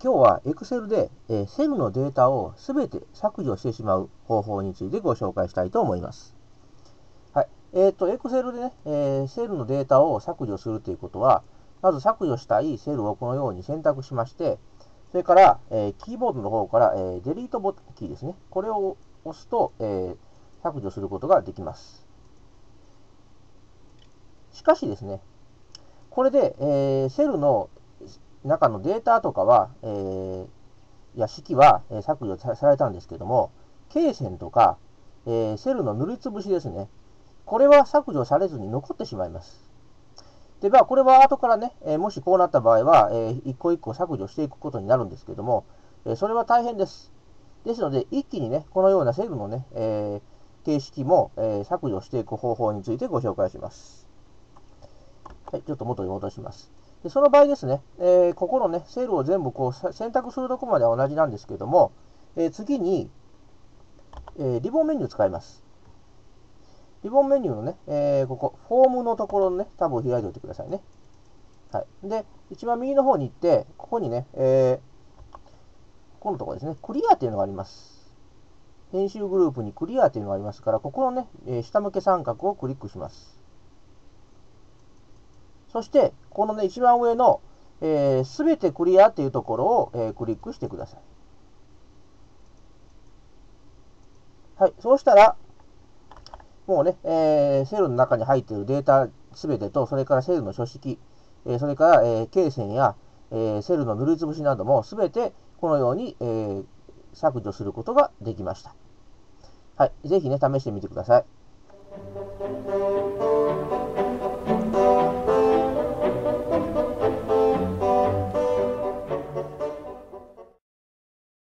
今日は Excel で、セルのデータをすべて削除してしまう方法についてご紹介したいと思います。はい。Excel でね、セルのデータを削除するということは、まず削除したいセルをこのように選択しまして、それから、キーボードの方から、デリートボタンキーですね。これを押すと、削除することができます。しかしですね、これで、セルの中のデータとかは、式は、削除されたんですけども、罫線とか、セルの塗りつぶしですね。これは削除されずに残ってしまいます。で、これは後からね、もしこうなった場合は、一個一個削除していくことになるんですけども、それは大変です。ですので、一気にね、このようなセルのね、形式も、削除していく方法についてご紹介します。はい、ちょっと元に戻します。でその場合ですね、ここのね、セルを全部こう選択するところまでは同じなんですけども、次に、リボンメニュー使います。リボンメニューのね、ここ、フォームのところのね、タブを開いておいてくださいね。はい。で、一番右の方に行って、ここにね、このところですね、クリアっていうのがあります。編集グループにクリアっていうのがありますから、ここのね、下向け三角をクリックします。そして、このね、一番上の、すべてクリアっていうところを、クリックしてください。はい。そうしたら、もうね、セルの中に入っているデータすべてと、それからセルの書式、それから、罫線や、セルの塗りつぶしなどもすべてこのように、削除することができました。はい。ぜひね、試してみてください。